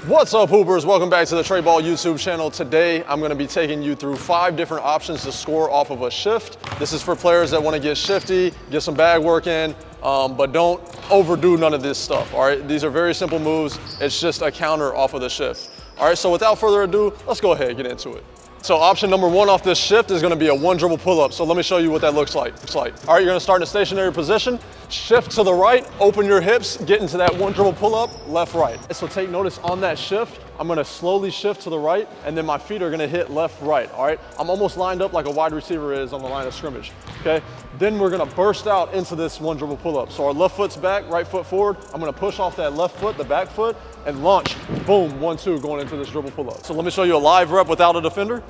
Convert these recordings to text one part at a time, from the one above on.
What's up, hoopers? Welcome back to the Trey Ball YouTube channel. Today, I'm gonna be taking you through 5 different options to score off of a shift. This is for players that wanna get shifty, get some bag work in, but don't overdo none of this stuff, all right? These are very simple moves. It's just a counter off of the shift. All right, so without further ado, let's go ahead and get into it. So option number 1 off this shift is gonna be a 1 dribble pull-up. So let me show you what that looks like. All right, you're gonna start in a stationary position, shift to the right, open your hips, get into that 1 dribble pull-up, left, right. So take notice on that shift, I'm gonna slowly shift to the right, and then my feet are gonna hit left, right, all right? I'm almost lined up like a wide receiver is on the line of scrimmage, okay? Then we're gonna burst out into this 1 dribble pull-up. So our left foot's back, right foot forward. I'm gonna push off that left foot, the back foot, and launch, boom, 1, 2, going into this dribble pull-up. So let me show you a live rep without a defender,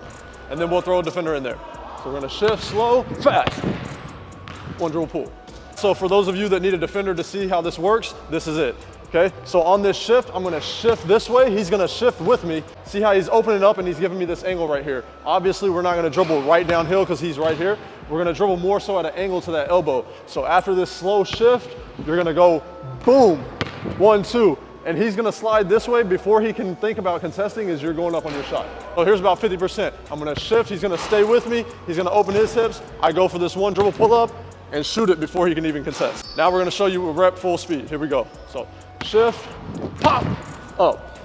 and then we'll throw a defender in there. So we're gonna shift, slow, fast, 1 dribble pull. So for those of you that need a defender to see how this works, this is it, okay? So on this shift, I'm gonna shift this way, he's gonna shift with me. See how he's opening up and he's giving me this angle right here. Obviously, we're not gonna dribble right downhill because he's right here. We're gonna dribble more so at an angle to that elbow. So after this slow shift, you're gonna go boom, 1, 2, and he's gonna slide this way before he can think about contesting as you're going up on your shot. So here's about 50%. I'm gonna shift, he's gonna stay with me, he's gonna open his hips, I go for this 1 dribble pull up and shoot it before he can even contest. Now we're gonna show you a rep full speed. Here we go. So shift, pop, up.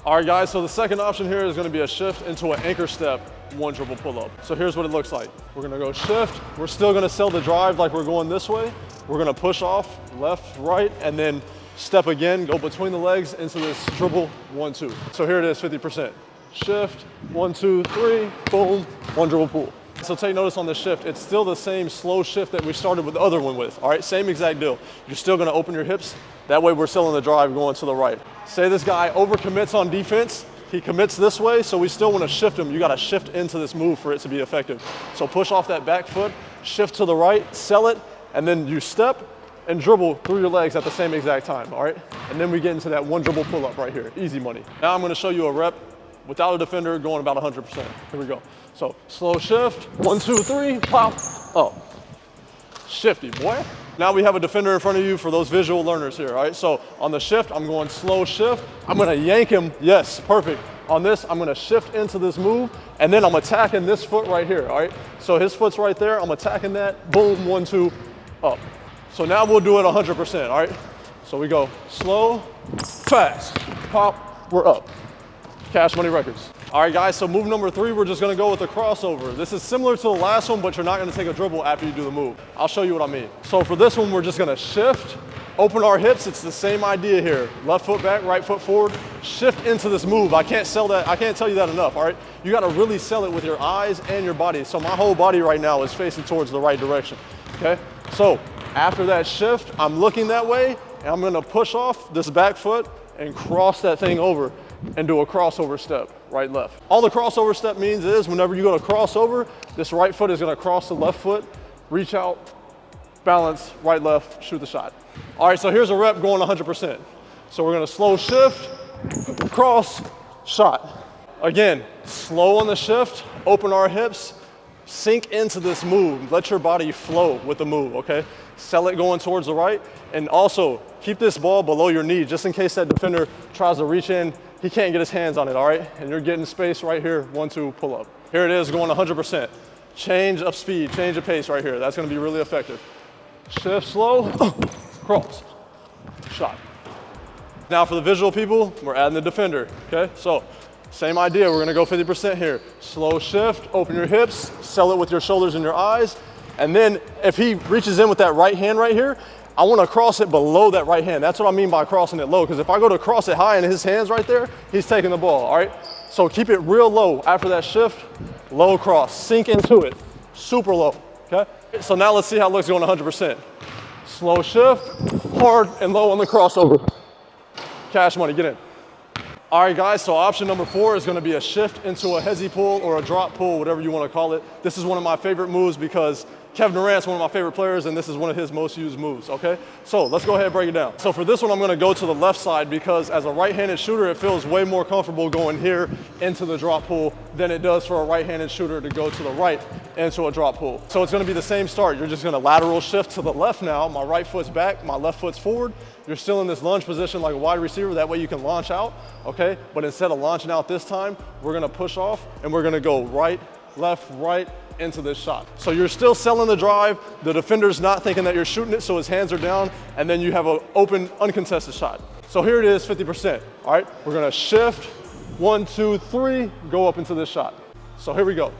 All right guys, so the second option here is gonna be a shift into an anchor step, 1 dribble pull up. So here's what it looks like. We're gonna go shift, we're still gonna sell the drive like we're going this way. We're gonna push off, left, right, and then step again, go between the legs into this dribble, 1, 2. So here it is, 50%. Shift, 1, 2, 3, boom, 1 dribble pull. So take notice on the shift, it's still the same slow shift that we started with the other one with, all right? Same exact deal. You're still gonna open your hips, that way we're selling the drive going to the right. Say this guy overcommits on defense, he commits this way, so we still wanna shift him. You gotta shift into this move for it to be effective. So push off that back foot, shift to the right, sell it, and then you step and dribble through your legs at the same exact time, all right? And then we get into that 1 dribble pull-up right here, easy money. Now I'm gonna show you a rep without a defender going about 100%. Here we go. So slow shift, 1, 2, 3, pop, up. Shifty, boy. Now we have a defender in front of you for those visual learners here, all right? So on the shift, I'm going slow shift. I'm gonna yank him, yes, perfect. On this, I'm gonna shift into this move, and then I'm attacking this foot right here, all right? So his foot's right there, I'm attacking that, boom, 1, 2, up. So now we'll do it 100%, all right? So we go slow, fast, pop, we're up. Cash Money Records. All right, guys, so move number 3, we're just gonna go with the crossover. This is similar to the last one, but you're not gonna take a dribble after you do the move. I'll show you what I mean. So for this one, we're just gonna shift, open our hips. It's the same idea here. Left foot back, right foot forward, shift into this move. I can't tell you that enough, all right? You gotta really sell it with your eyes and your body. So my whole body right now is facing towards the right direction, okay? So after that shift, I'm looking that way, and I'm gonna push off this back foot and cross that thing over and do a crossover step, right, left. All the crossover step means is whenever you go to crossover, this right foot is gonna cross the left foot, reach out, balance, right, left, shoot the shot. All right, so here's a rep going 100%. So we're gonna slow shift, cross, shot. Again, slow on the shift, open our hips, sink into this move. Let your body flow with the move, okay? Sell it going towards the right, and also keep this ball below your knee just in case that defender tries to reach in. He can't get his hands on it, all right? And you're getting space right here, 1, 2, pull up. Here it is going 100%. Change of speed, change of pace right here. That's gonna be really effective. Shift slow, cross, shot. Now for the visual people, we're adding the defender, okay? So same idea, we're gonna go 50% here. Slow shift, open your hips, sell it with your shoulders and your eyes. And then if he reaches in with that right hand right here, I wanna cross it below that right hand. That's what I mean by crossing it low, because if I go to cross it high and his hand's right there, he's taking the ball, all right? So keep it real low after that shift, low cross, sink into it, super low, okay? So now let's see how it looks going 100%. Slow shift, hard and low on the crossover. Cash Money, get in. All right, guys, so option number 4 is gonna be a shift into a Hesi pull or a drop pull, whatever you wanna call it. This is one of my favorite moves because Kevin Durant's one of my favorite players, and this is one of his most used moves, okay? So let's go ahead and break it down. So for this one, I'm gonna go to the left side because as a right-handed shooter, it feels way more comfortable going here into the drop pull than it does for a right-handed shooter to go to the right into a drop pull. So it's gonna be the same start. You're just gonna lateral shift to the left now. My right foot's back, my left foot's forward. You're still in this lunge position like a wide receiver. That way you can launch out, okay? But instead of launching out this time, we're gonna push off and we're gonna go right, left, right, into this shot. So you're still selling the drive, the defender's not thinking that you're shooting it, so his hands are down, and then you have an open, uncontested shot. So here it is, 50%, all right? We're gonna shift, 1, 2, 3, go up into this shot. So here we go.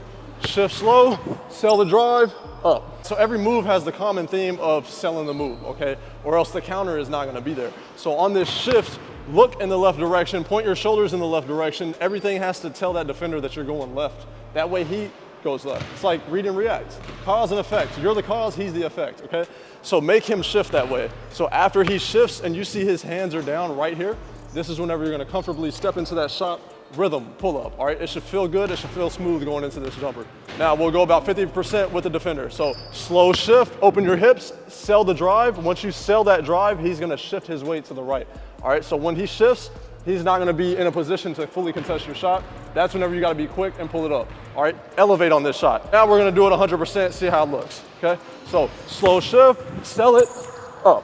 Shift slow, sell the drive, up. So every move has the common theme of selling the move, okay? Or else the counter is not gonna be there. So on this shift, look in the left direction, point your shoulders in the left direction. Everything has to tell that defender that you're going left. That way he goes left. It's like read and react. Cause and effect. You're the cause, he's the effect, okay? So make him shift that way. So after he shifts and you see his hands are down right here, this is whenever you're gonna comfortably step into that shot, rhythm, pull up, all right? It should feel good, it should feel smooth going into this jumper. Now we'll go about 50% with the defender. So slow shift, open your hips, sell the drive. Once you sell that drive, he's gonna shift his weight to the right, all right? So when he shifts, he's not gonna be in a position to fully contest your shot. That's whenever you gotta be quick and pull it up, all right? Elevate on this shot. Now we're gonna do it 100%, see how it looks, okay? So slow shift, sell it, up.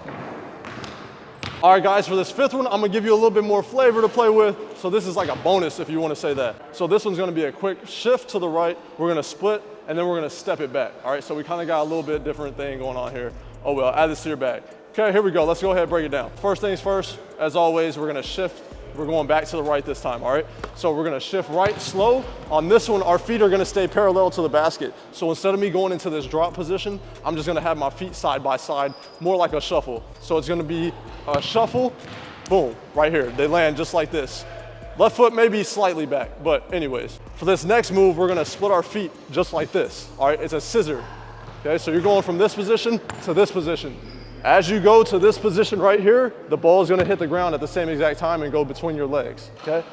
All right, guys, for this fifth one, I'm gonna give you a little bit more flavor to play with. So this is like a bonus if you wanna say that. So this one's gonna be a quick shift to the right. We're gonna split, and then we're gonna step it back, all right? So we kinda got a little bit different thing going on here. Oh well, add this to your bag. Okay, here we go, let's go ahead and break it down. First things first, as always, we're gonna shift. We're going back to the right this time, all right? So we're gonna shift right, slow. On this one, our feet are gonna stay parallel to the basket. So instead of me going into this drop position, I'm just gonna have my feet side by side, more like a shuffle. So it's gonna be a shuffle, boom, right here. They land just like this. Left foot may be slightly back, but anyways. For this next move, we're gonna split our feet just like this, all right? It's a scissor, okay? So you're going from this position to this position. As you go to this position right here, the ball is gonna hit the ground at the same exact time and go between your legs, okay?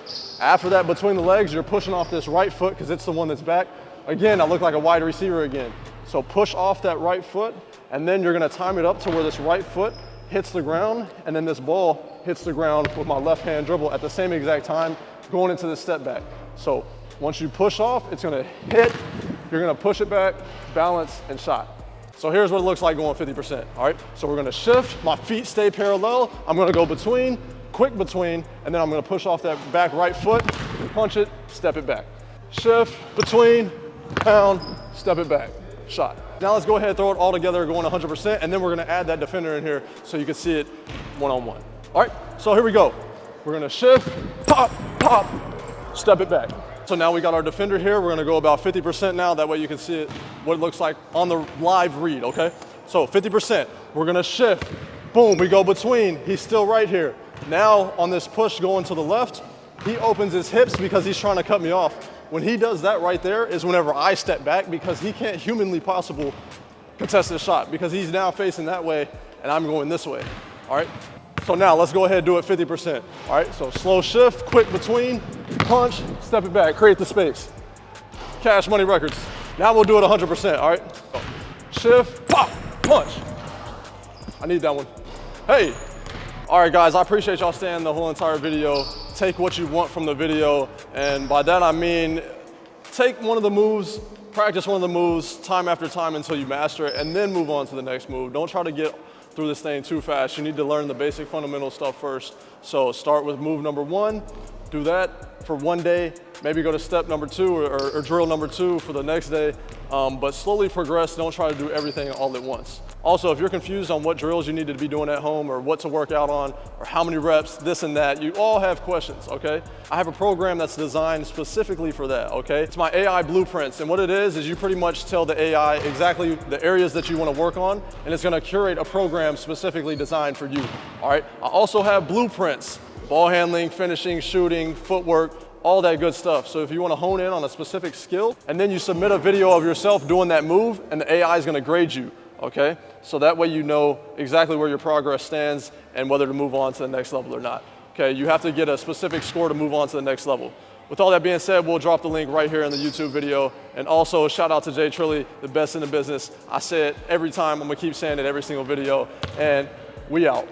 After that, between the legs, you're pushing off this right foot because it's the one that's back. Again, I look like a wide receiver again. So push off that right foot, and then you're gonna time it up to where this right foot hits the ground, and then this ball hits the ground with my left hand dribble at the same exact time, going into the step back. So once you push off, it's gonna hit, you're gonna push it back, balance, and shot. So here's what it looks like going 50%, all right? So we're gonna shift, my feet stay parallel, I'm gonna go between, quick between, and then I'm gonna push off that back right foot, punch it, step it back. Shift, between, pound, step it back, shot. Now let's go ahead and throw it all together going 100%, and then we're gonna add that defender in here so you can see it one-on-one. All right, so here we go. We're gonna shift, pop, pop, step it back. So now we got our defender here. We're gonna go about 50% now. That way you can see it, what it looks like on the live read, okay? So 50%, we're gonna shift. Boom, we go between. He's still right here. Now on this push going to the left, he opens his hips because he's trying to cut me off. When he does that right there is whenever I step back because he can't humanly possible contest this shot because he's now facing that way and I'm going this way, all right? So now let's go ahead and do it 50%. All right, so slow shift, quick between, punch, step it back, create the space. Cash Money Records. Now we'll do it 100%, all right? Shift, pop, punch. I need that one. Hey. All right, guys, I appreciate y'all staying the whole entire video. Take what you want from the video, and by that I mean take one of the moves, practice one of the moves time after time until you master it, and then move on to the next move. Don't try to get through this thing too fast. You need to learn the basic fundamental stuff first. So start with move number 1, do that for one day, maybe go to step number 2 or drill number 2 for the next day, but slowly progress. Don't try to do everything all at once. Also, if you're confused on what drills you need to be doing at home or what to work out on or how many reps, this and that, you all have questions, okay? I have a program that's designed specifically for that, okay? It's my AI blueprints, and what it is you pretty much tell the AI exactly the areas that you want to work on, and it's gonna curate a program specifically designed for you, all right? I also have blueprints, ball handling, finishing, shooting, footwork, all that good stuff. So if you want to hone in on a specific skill, and then you submit a video of yourself doing that move, and the AI is gonna grade you. Okay, so that way you know exactly where your progress stands and whether to move on to the next level or not. Okay, you have to get a specific score to move on to the next level. With all that being said, we'll drop the link right here in the YouTube video. And also, shout out to Jay Trilly, the best in the business. I say it every time. I'm gonna keep saying it every single video. And we out.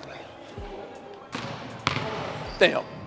Damn.